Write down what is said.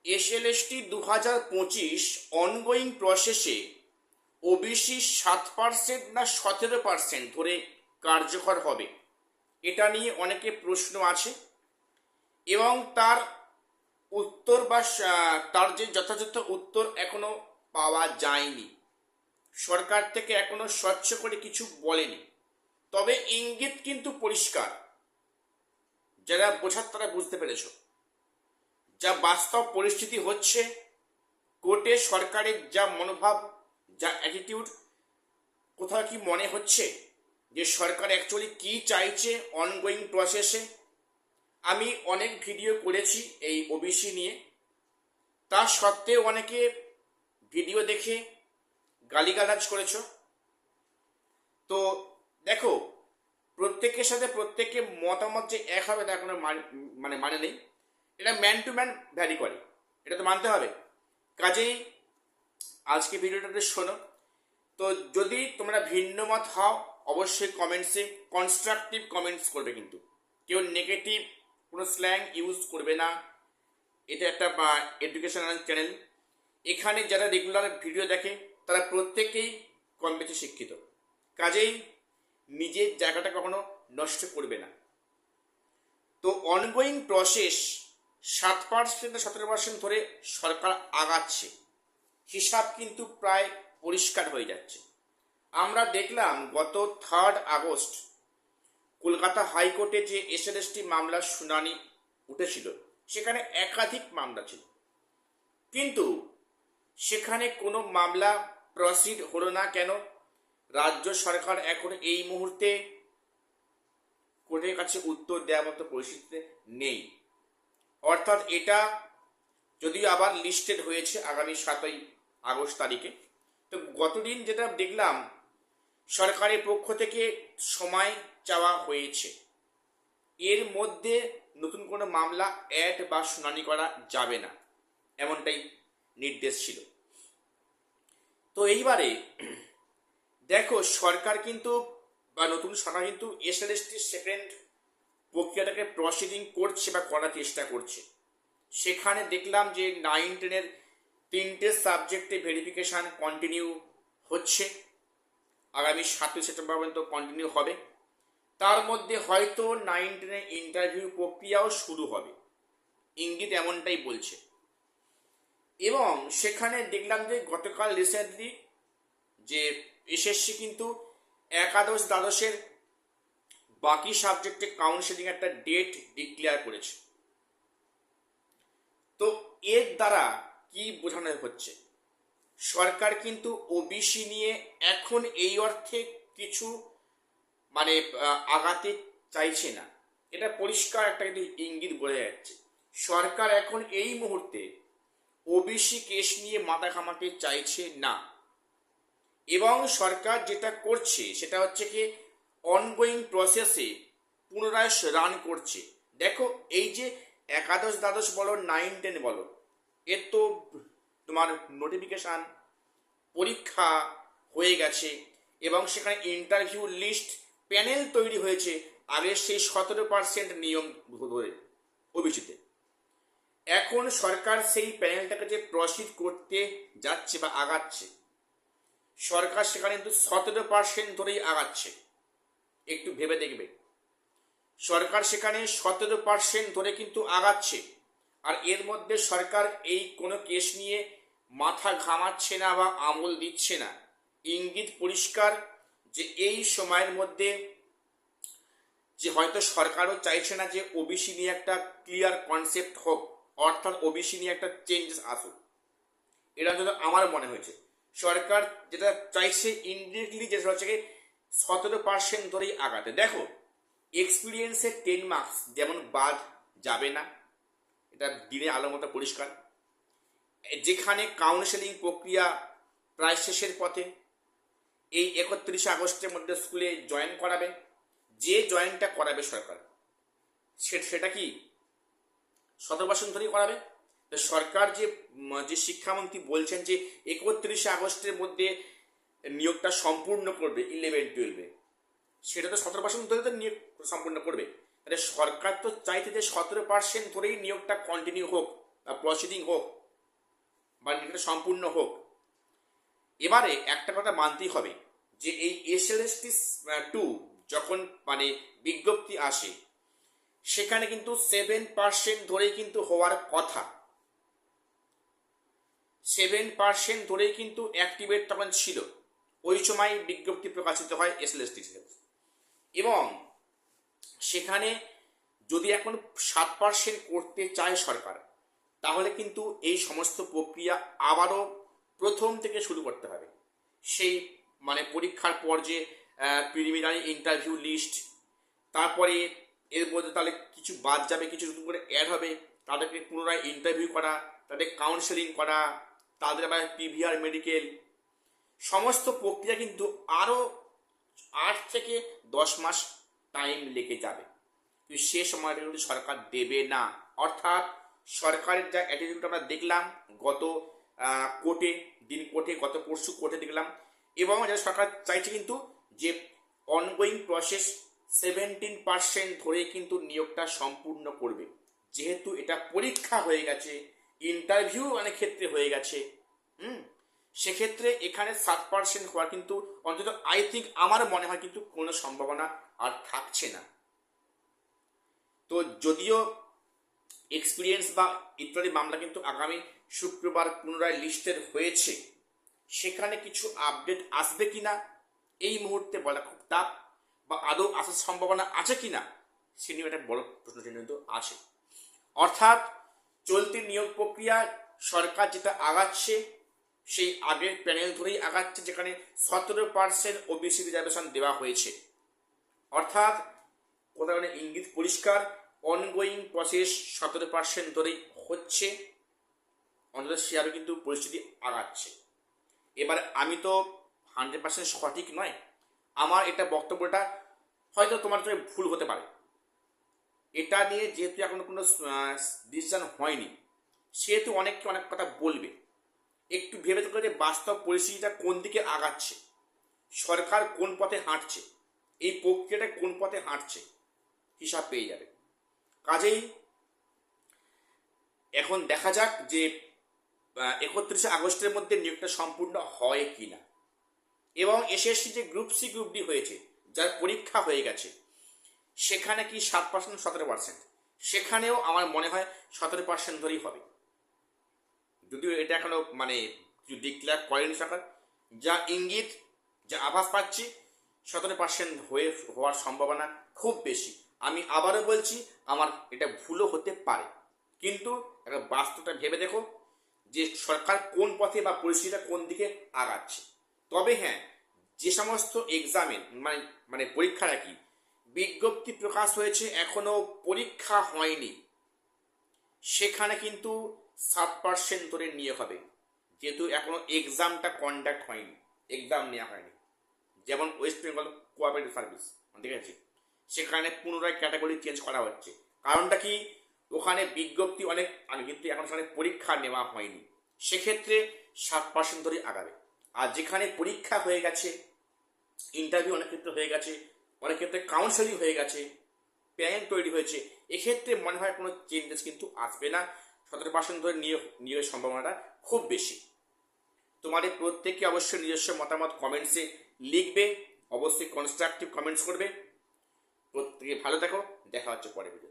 SLST 2025 ongoing প্রসেসে OBC 7% না 17% ধরে কার্যকর হবে, এটা নিয়ে অনেকে প্রশ্ন আছে এবং তার উত্তর বা তার যে যথাযথ উত্তর এখনো পাওয়া যায়নি। সরকার থেকে এখনো স্বচ্ছ করে কিছু বলেনি, তবে ইঙ্গিত কিন্তু পরিষ্কার। যারা বোঝার তারা বুঝতে পেরেছ। যা বাস্তব পরিস্থিতি হচ্ছে, কোর্টে সরকারের যা মনোভাব, যা অ্যাটিটিউড, কোথাও কি মনে হচ্ছে যে সরকার অ্যাকচুয়ালি কি চাইছে অনগোয়িং প্রসেসে? আমি অনেক ভিডিও করেছি এই ওবিসি নিয়ে, তা সত্ত্বেও অনেকে ভিডিও দেখে গালিগালাজ করেছ। তো দেখো, প্রত্যেকের সাথে প্রত্যেকের মতামত যে এক হবে তার কোনো মানে নেই। এটা ম্যান টু ম্যান ভ্যারি করে, এটা তো মানতে হবে। কাজেই আজকে ভিডিওটাতে শোনো। তো যদি তোমরা ভিন্ন মত হও, অবশ্যই কমেন্টসে কনস্ট্রাকটিভ কমেন্টস করবে, কিন্তু কেউ নেগেটিভ কোনো স্ল্যাং ইউজ করবে না। এটা একটা এডুকেশনাল চ্যানেল। এখানে যারা রেগুলার ভিডিও দেখে তারা প্রত্যেকেই কম বেশি শিক্ষিত। কাজেই নিজের জায়গাটা কখনো নষ্ট করবে না। তো অনগোয়িং প্রসেস 7% 17% ধরে সরকার আগাচ্ছে, হিসাব কিন্তু প্রায় পরিষ্কার হয়ে যাচ্ছে। আমরা দেখলাম গত 3 আগস্ট কলকাতা হাইকোর্টে যে এসএলএসটি মামলার শুনানি উঠেছিল, সেখানে একাধিক মামলা ছিল, কিন্তু সেখানে কোনো মামলা প্রসিড হলো না। কেন? রাজ্য সরকার এখন এই মুহূর্তে কোর্টের কাছে উত্তর দেওয়ার মতো পরিস্থিতিতে নেই। অর্থাৎ এটা যদিও আবার লিস্টেড হয়েছে আগামী 7 আগস্ট তারিখে। তো গতদিন যেটা দেখলাম, সরকারের পক্ষ থেকে সময় চাওয়া হয়েছে, এর মধ্যে নতুন কোনো মামলা অ্যাড বা শুনানি করা যাবে না, এমনটাই নির্দেশ ছিল। তো এইবারে দেখো, সরকার কিন্তু বা নতুন সরকার কিন্তু এসএলএসটি সেকেন্ড প্রক্রিয়াটাকে প্রসিডিং করছে বা করার চেষ্টা করছে। সেখানে দেখলাম যে 9-10-এর 3টে সাবজেক্টে ভেরিফিকেশান কন্টিনিউ হচ্ছে, আগামী 7 সেপ্টেম্বর পর্যন্ত কন্টিনিউ হবে। তার মধ্যে হয়তো 9-10-এর ইন্টারভিউ প্রক্রিয়াও শুরু হবে, ইঙ্গিত এমনটাই বলছে। এবং সেখানে দেখলাম যে গতকাল রিসেন্টলি যে এসএসসি কিন্তু একাদশ দ্বাদশের বাকি সাবজেক্টে কাউন্সেলিং একটা ডেট ডিক্লেয়ার করেছে। তো এর দ্বারা কি বোঝানো হচ্ছে? সরকার কিন্তু ওবিসি নিয়ে এখন এই অর্থে কিছু মানে আগাতে চাইছে না। এটা পরিষ্কার একটা কিন্তু ইঙ্গিত বোঝা যাচ্ছে। সরকার এখন এই মুহূর্তে ওবিসি কেস নিয়ে মাথা ঘামাতে চাইছে না, এবং সরকার যেটা করছে সেটা হচ্ছে কি অনগোয়িং প্রসেসে পুনরায় রান করছে। দেখো, এই যে একাদশ দ্বাদশ বলো 9-10 বলো, এর তো তোমার নোটিফিকেশান পরীক্ষা হয়ে গেছে এবং সেখানে ইন্টারভিউ লিস্ট প্যানেল তৈরি হয়েছে আগের সেই 17% নিয়ম ধরে ওবিসিতে। এখন সরকার সেই প্যানেলটাকে যে প্রসিড করতে যাচ্ছে বা আগাচ্ছে, সরকার সেখানে কিন্তু 17% ধরেই আগাচ্ছে। একটু ভেবে দেখবে, সরকার সেখানে 17% ধরে কিন্তু আগাচ্ছে, আর এর মধ্যে সরকার এই কোনো কেস নিয়ে মাথা ঘামাচ্ছে না বা আমল দিচ্ছে না। ইঙ্গিত পরিষ্কার যে এই সময়ের মধ্যে যে হয়তো সরকারও চাইছে না যে ওবিসি নিয়ে একটা ক্লিয়ার কনসেপ্ট হোক, অর্থাৎ ওবিসি নিয়ে একটা চেঞ্জেস আসুক। এটা যেটা আমার মনে হয়েছে, সরকার যেটা চাইছে ইনডিরেক্টলি যেটা হচ্ছে 17% ধরেই আগাতে। দেখো, এক্সপিরিয়েন্সের 10 মার্কস যেমন বাদ যাবে না, এটা দিনে আলোর মতো পরিষ্কার। যেখানে কাউন্সেলিং প্রক্রিয়া প্রায় শেষের পথে, এই 31 আগস্টের মধ্যে স্কুলে জয়েন করাবে, যে জয়েনটা করাবে সরকার সেটা কি 17% ধরেই করাবে। তো সরকার যে যে শিক্ষামন্ত্রী বলছেন যে 31 আগস্টের মধ্যে নিয়োগটা সম্পূর্ণ করবে 11-12-এ, সেটা তো 17% ধরে তো নিয়োগ সম্পূর্ণ করবে। তাহলে সরকার তো চাইতে যে 17% ধরেই নিয়োগটা কন্টিনিউ হোক, প্রসিডিং হোক বা নিয়োগটা সম্পূর্ণ হোক। এবারে একটা কথা মানতেই হবে যে এই এসএলএসটি 2 যখন মানে বিজ্ঞপ্তি আসে, সেখানে কিন্তু 7% ধরেই কিন্তু হওয়ার কথা, 7% ধরেই কিন্তু অ্যাক্টিভেট তখন ছিল। ওই সময় বিজ্ঞপ্তি প্রকাশিত হয় এসএলএসটি এবং সেখানে যদি এখন 7% করতে চায় সরকার, তাহলে কিন্তু এই সমস্ত প্রক্রিয়া আবারও প্রথম থেকে শুরু করতে হবে। সেই মানে পরীক্ষার পর যে প্রিলিমিনারি ইন্টারভিউ লিস্ট, তারপরে এর মধ্যে তাহলে কিছু বাদ যাবে, কিছু নতুন করে অ্যাড হবে, তাদেরকে পুনরায় ইন্টারভিউ করা, তাদের কাউন্সেলিং করা, তাদের আবার পিভিআর মেডিকেল, সমস্ত প্রক্রিয়া কিন্তু আরও 8 থেকে 10 মাস টাইম লেগে যাবে। কিন্তু সে সময়টা কিন্তু সরকার দেবে না। অর্থাৎ সরকারের যা অ্যাটিটিউড আমরা দেখলাম গত কোর্টে গত পরশু কোর্টে দেখলাম, এবং যা সরকার চাইছে কিন্তু যে অনগোয়িং প্রসেস 17% ধরে কিন্তু নিয়োগটা সম্পূর্ণ করবে। যেহেতু এটা পরীক্ষা হয়ে গেছে, ইন্টারভিউ অনেক ক্ষেত্রে হয়ে গেছে, সেক্ষেত্রে এখানে 7% হওয়ার কিন্তু অন্তত আই থিঙ্ক আমার মনে হয় কিন্তু কোনো সম্ভাবনা আর থাকছে না। তো যদিও এক্সপিরিয়েন্স বা ইত্যাদি মামলা কিন্তু আগামী শুক্রবার পুনরায় লিস্টেড হয়েছে, সেখানে কিছু আপডেট আসবে কিনা এই মুহূর্তে বলা খুব টাফ, বা আদৌ আসার সম্ভাবনা আছে কিনা সে নিয়ে একটা বড় প্রশ্নচিহ্ন কিন্তু আছে। অর্থাৎ চলতি নিয়োগ প্রক্রিয়া সরকার যেটা আগাচ্ছে সেই আগের প্যানেল ধরেই আগাচ্ছে, যেখানে 17% ওবিসি রিজার্ভেশন দেওয়া হয়েছে। অর্থাৎ কোথাও ইঙ্গিত পরিষ্কার, অনগোয়িং প্রসেস 17% ধরেই হচ্ছে, অন্তত সেভাবে কিন্তু পরিস্থিতি আগাচ্ছে। এবার আমি তো 100% সঠিক নয়, আমার এটা বক্তব্যটা হয়তো তোমার জন্য ভুল হতে পারে। এটা নিয়ে যেহেতু এখনো কোনো ডিসিশন হয়নি, সেহেতু অনেককে অনেক কথা বলবে। একটু ভেবে দেখো যে বাস্তব পরিস্থিতিটা কোন দিকে আগাচ্ছে, সরকার কোন পথে হাঁটছে, এই প্রক্রিয়াটা কোন পথে হাঁটছে, হিসাব পেয়ে যাবে। কাজেই এখন দেখা যাক যে 31 আগস্টের মধ্যে নিয়োগটা সম্পূর্ণ হয় কি না, এবং এসএসসি যে গ্রুপ সি গ্রুপ ডি হয়েছে, যার পরীক্ষা হয়ে গেছে, সেখানে কি 7% 17%, সেখানেও আমার মনে হয় 17% ধরেই হবে। যদিও এটা এখনো মানে ডিক্লেয়ার করেনি সরকার, যা ইঙ্গিত যা আভাস পাচ্ছি 17% হওয়ার সম্ভাবনা খুব বেশি। আমি আবারও বলছি, আমার এটা ভুলও হতে পারে, কিন্তু একটা বাস্তবটা ভেবে দেখো যে সরকার কোন পথে বা পরিস্থিতিটা কোন দিকে আগাচ্ছে। তবে হ্যাঁ, যে সমস্ত এক্সামে মানে পরীক্ষাটা কি বিজ্ঞপ্তি প্রকাশ হয়েছে এখনো পরীক্ষা হয়নি, সেখানে কিন্তু 7% ধরে নিয়োগ হবে, যেহেতু এখনো এক্সামটা কন্ডাক্ট হয়নি, এক্সাম নেওয়া হয়নি। যেমন ওয়েস্ট বেঙ্গল কোঅপারেটিভ সার্ভিস, ঠিক আছে, সেখানে পুনরায় ক্যাটাগরি চেঞ্জ করা হচ্ছে। কারণটা কি, ওখানে বিজ্ঞপ্তি অনেক আগে, কিন্তু এখন সেখানে পরীক্ষা নেওয়া হয়নি, সেক্ষেত্রে 7% ধরে আগাবে। আর যেখানে পরীক্ষা হয়ে গেছে, ইন্টারভিউ অনেক ক্ষেত্রে হয়ে গেছে, অনেক ক্ষেত্রে কাউন্সেলিং হয়ে গেছে, প্যানেল তৈরি হয়েছে, এক্ষেত্রে মনে হয় কোনো চেঞ্জেস কিন্তু আসবে না। 17% ধরে নিয়োগের সম্ভাবনাটা খুব বেশি। তোমাদের প্রত্যেকে অবশ্যই নিজস্ব মতামত কমেন্টসে লিখবে, অবশ্যই কনস্ট্রাকটিভ কমেন্টস করবে। প্রত্যেকে ভালো থাকো, দেখা হচ্ছে পরে ভিডিও।